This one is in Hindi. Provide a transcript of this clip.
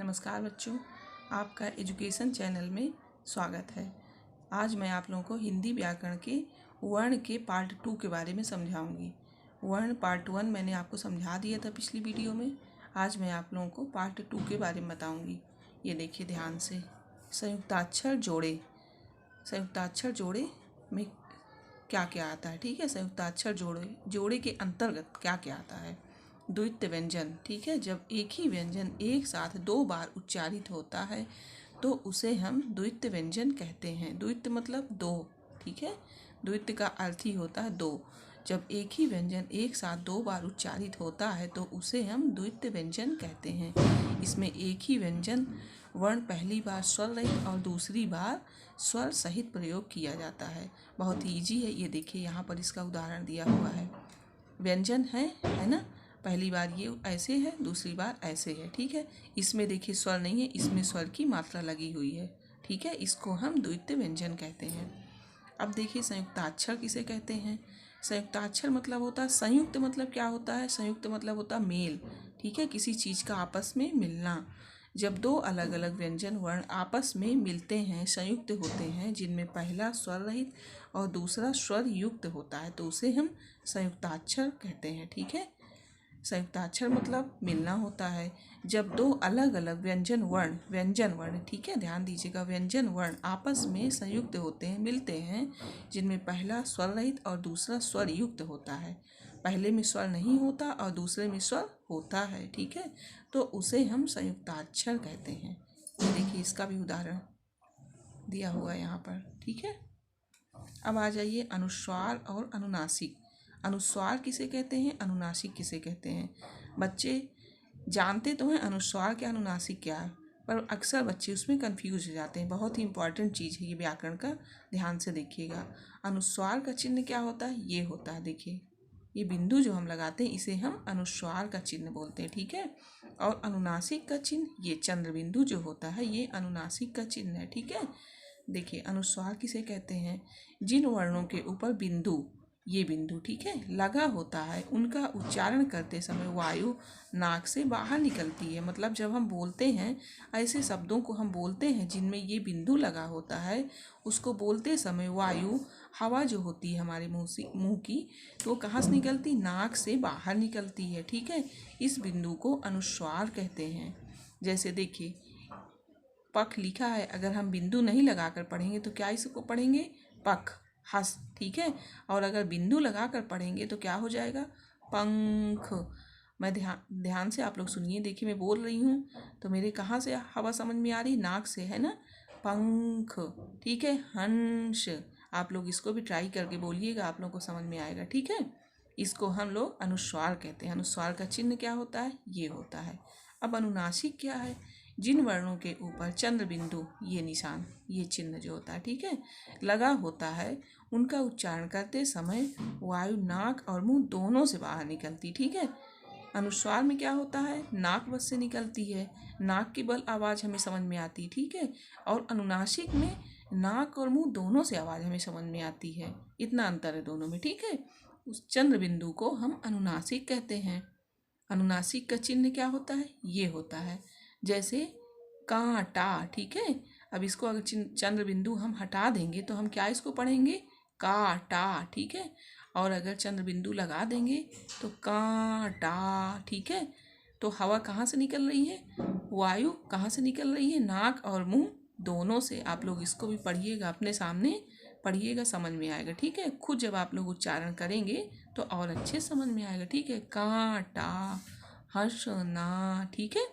नमस्कार बच्चों, आपका एजुकेशन चैनल में स्वागत है। आज मैं आप लोगों को हिंदी व्याकरण के वर्ण के पार्ट 2 के बारे में समझाऊंगी। वर्ण पार्ट 1 मैंने आपको समझा दिया था पिछली वीडियो में। आज मैं आप लोगों को पार्ट 2 के बारे में बताऊंगी। ये देखिए ध्यान से। संयुक्ताक्षर जोड़े। संयुक्ताक्षर जोड़े में क्या क्या आता है, ठीक है। संयुक्ताक्षर जोड़े के अंतर्गत क्या क्या आता है। द्वित्व व्यंजन, ठीक है। जब एक ही व्यंजन एक साथ 2 बार उच्चारित होता है तो उसे हम द्वित्व व्यंजन कहते हैं। द्वित्व मतलब 2, ठीक है। द्वित्व का अर्थ ही होता है 2। जब एक ही व्यंजन एक साथ 2 बार उच्चारित होता है तो उसे हम द्वित्व व्यंजन कहते हैं। इसमें एक ही व्यंजन वर्ण पहली बार स्वर रहित और दूसरी बार स्वर सहित प्रयोग किया जाता है। बहुत ही ईजी है। ये देखिए यहाँ पर इसका उदाहरण दिया हुआ है। व्यंजन है ना। पहली बार ये ऐसे है, दूसरी बार ऐसे है, ठीक है। इसमें देखिए स्वर नहीं है, इसमें स्वर की मात्रा लगी हुई है, ठीक है। इसको हम द्वित्व व्यंजन कहते हैं। अब देखिए संयुक्ताक्षर किसे कहते हैं। संयुक्ताक्षर मतलब होता है संयुक्त, मतलब क्या होता है, संयुक्त मतलब होता है मेल, ठीक है। किसी चीज़ का आपस में मिलना। जब 2 अलग अलग व्यंजन वर्ण आपस में मिलते हैं, संयुक्त होते हैं, जिनमें पहला स्वर रहित और दूसरा स्वर युक्त होता है तो उसे हम संयुक्ताक्षर कहते हैं, ठीक है। संयुक्ताक्षर मतलब मिलना होता है। जब 2 अलग अलग व्यंजन वर्ण, ठीक है, ध्यान दीजिएगा, व्यंजन वर्ण आपस में संयुक्त होते हैं, मिलते हैं, जिनमें पहला स्वर रहित और दूसरा स्वर युक्त होता है। पहले में स्वर नहीं होता और दूसरे में स्वर होता है, ठीक है, तो उसे हम संयुक्ताक्षर कहते हैं। ये देखिए इसका भी उदाहरण दिया हुआ है यहाँ पर, ठीक है। अब आ जाइए अनुस्वार और अनुनासिक। अनुस्वार किसे कहते हैं, अनुनासिक किसे कहते हैं। बच्चे जानते तो हैं अनुस्वार क्या अनुनासिक क्या है, पर अक्सर बच्चे उसमें कंफ्यूज हो जाते हैं। बहुत ही इंपॉर्टेंट चीज़ है ये व्याकरण का, ध्यान से देखिएगा। अनुस्वार का चिन्ह क्या होता है, ये होता है, देखिए ये बिंदु जो हम लगाते हैं इसे हम अनुस्वार का चिन्ह बोलते हैं, ठीक है। और अनुनासिक का चिन्ह ये चंद्र बिंदु जो होता है ये अनुनासिक का चिन्ह है, ठीक है। देखिए अनुस्वार किसे कहते हैं, जिन वर्णों के ऊपर बिंदु, ये बिंदु, ठीक है, लगा होता है, उनका उच्चारण करते समय वायु नाक से बाहर निकलती है। मतलब जब हम बोलते हैं, ऐसे शब्दों को हम बोलते हैं जिनमें ये बिंदु लगा होता है, उसको बोलते समय वायु, हवा जो होती है हमारे मुंह की, तो वो कहाँ से निकलती, नाक से बाहर निकलती है, ठीक है। इस बिंदु को अनुस्वार कहते हैं। जैसे देखिए पख लिखा है, अगर हम बिंदु नहीं लगाकर पढ़ेंगे तो क्या इसको पढ़ेंगे, पख, हस, ठीक है। और अगर बिंदु लगाकर पढ़ेंगे तो क्या हो जाएगा, पंख। मैं ध्यान से आप लोग सुनिए, देखिए मैं बोल रही हूँ तो मेरे कहाँ से हवा समझ में आ रही, नाक से, है ना, पंख, ठीक है। हंस, आप लोग इसको भी ट्राई करके बोलिएगा, आप लोग को समझ में आएगा, ठीक है। इसको हम लोग अनुस्वार कहते हैं। अनुस्वार का चिन्ह क्या होता है, ये होता है। अब अनुनासिक क्या है, जिन वर्णों के ऊपर चंद्र बिंदु, ये निशान, ये चिन्ह जो होता है, ठीक है, लगा होता है, उनका उच्चारण करते समय वायु नाक और मुंह दोनों से बाहर निकलती, ठीक है। अनुस्वार में क्या होता है, नाक बस से निकलती है, नाक की बल आवाज़ हमें समझ में आती, ठीक है। और अनुनासिक में नाक और मुंह दोनों से आवाज़ हमें समझ में आती है। इतना अंतर है दोनों में, ठीक है। उस चंद्र बिंदु को हम अनुनासिक कहते हैं। अनुनासिक का चिन्ह क्या होता है, ये होता है। जैसे कांटा, ठीक है। अब इसको अगर चंद्र बिंदु हम हटा देंगे तो हम क्या इसको पढ़ेंगे, काटा, ठीक है। और अगर चंद्र बिंदु लगा देंगे तो कांटा, ठीक है। तो हवा कहाँ से निकल रही है, वायु कहाँ से निकल रही है, नाक और मुंह दोनों से। आप लोग इसको भी पढ़िएगा, अपने सामने पढ़िएगा, समझ में आएगा, ठीक है। खुद जब आप लोग उच्चारण करेंगे तो और अच्छे समझ में आएगा, ठीक है। कांटा, हंसना, ठीक है।